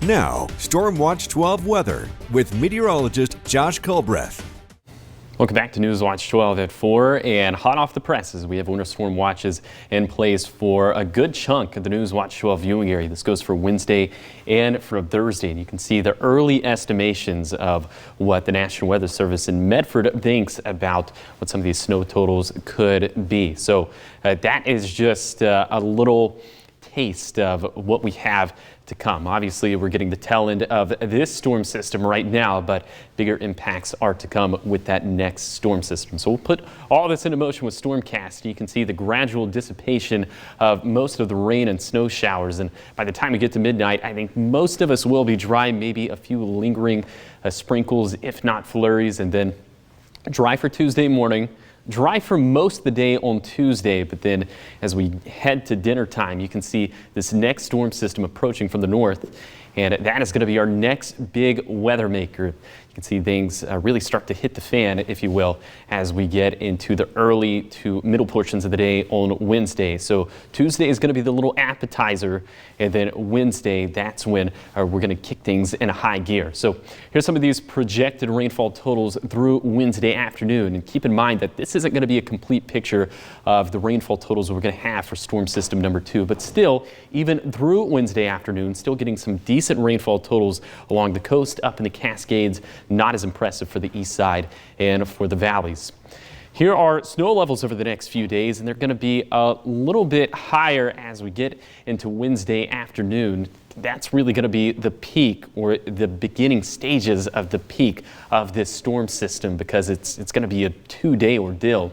Now, Storm Watch 12 weather with meteorologist Josh Culbreath. Welcome back to News Watch 12 at 4, and hot off the presses, we have winter storm watches in place for a good chunk of the News Watch 12 viewing area. This goes for Wednesday and for Thursday, and you can see the early estimations of what the National Weather Service in Medford thinks about what some of these snow totals could be. So that is just a little taste of what we have to come. Obviously, we're getting the tail end of this storm system right now, but bigger impacts are to come with that next storm system. So we'll put all this into motion with Stormcast. You can see the gradual dissipation of most of the rain and snow showers, and by the time we get to midnight, I think most of us will be dry, maybe a few lingering sprinkles, if not flurries, and then dry for Tuesday morning. Dry for most of the day on Tuesday, but then as we head to dinner time, you can see this next storm system approaching from the north, and that is going to be our next big weather maker. You can see things really start to hit the fan, if you will, as we get into the early to middle portions of the day on Wednesday. So Tuesday is going to be the little appetizer, and then Wednesday, that's when we're going to kick things in a high gear. So here's some of these projected rainfall totals through Wednesday afternoon. And keep in mind that this isn't going to be a complete picture of the rainfall totals we're going to have for storm system number 2. But still, even through Wednesday afternoon, still getting some decent rainfall totals along the coast, up in the Cascades. Not as impressive for the east side and for the valleys. Here are snow levels over the next few days, and they're going to be a little bit higher as we get into Wednesday afternoon. That's really going to be the peak, or the beginning stages of the peak of this storm system, because it's going to be a 2-day ordeal.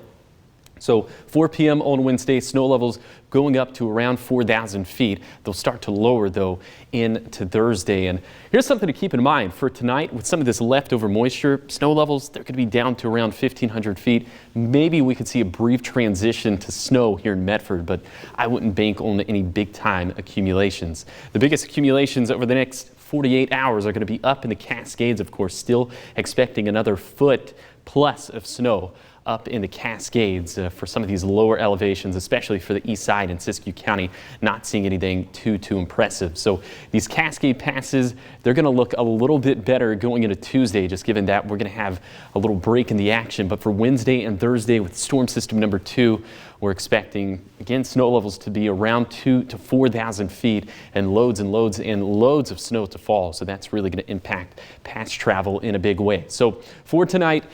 So 4 p.m. on Wednesday, snow levels going up to around 4,000 feet. They'll start to lower, though, into Thursday. And here's something to keep in mind for tonight. With some of this leftover moisture, snow levels, they're going to be down to around 1,500 feet. Maybe we could see a brief transition to snow here in Medford, but I wouldn't bank on any big-time accumulations. The biggest accumulations over the next 48 hours are going to be up in the Cascades, of course, still expecting another foot plus of snow up in the Cascades for some of these lower elevations, especially for the east side in Siskiyou County, not seeing anything too impressive. So these Cascade passes, they're going to look a little bit better going into Tuesday, just given that we're going to have a little break in the action. But for Wednesday and Thursday with storm system number 2, we're expecting, again, snow levels to be around 2,000 to 4,000 feet and loads and loads and loads of snow to fall. So that's really going to impact pass travel in a big way. So for tonight,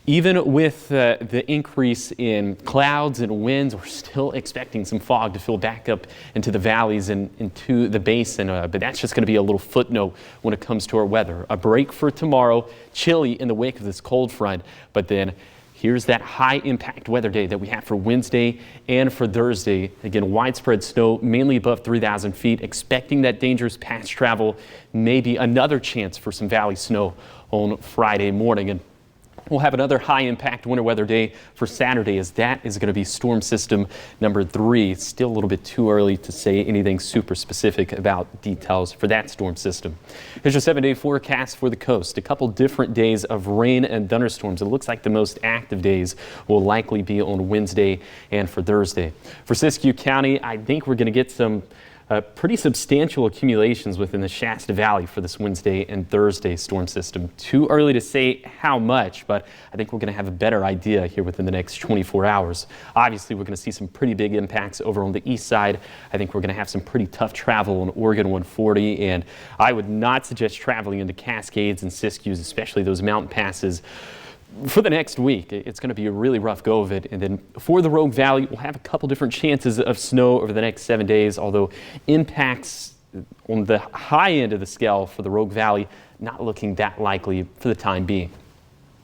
even with the increase in clouds and winds, we're still expecting some fog to fill back up into the valleys and into the basin. But that's just going to be a little footnote when it comes to our weather. A break for tomorrow, chilly in the wake of this cold front. But then here's that high impact weather day that we have for Wednesday and for Thursday. Again, widespread snow, mainly above 3,000 feet, expecting that dangerous pass travel, maybe another chance for some valley snow on Friday morning. And we'll have another high-impact winter weather day for Saturday, as that is going to be storm system number 3. It's still a little bit too early to say anything super specific about details for that storm system. Here's your 7-day forecast for the coast. A couple different days of rain and thunderstorms. It looks like the most active days will likely be on Wednesday and for Thursday. For Siskiyou County, I think we're going to get some pretty substantial accumulations within the Shasta Valley for this Wednesday and Thursday storm system. Too early to say how much, but I think we're going to have a better idea here within the next 24 hours. Obviously, we're going to see some pretty big impacts over on the east side. I think we're going to have some pretty tough travel on Oregon 140, and I would not suggest traveling into Cascades and Siskiyous, especially those mountain passes, for the next week. It's going to be a really rough go of it. And then for the Rogue Valley, we'll have a couple different chances of snow over the next 7 days, although impacts on the high end of the scale for the Rogue Valley not looking that likely for the time being.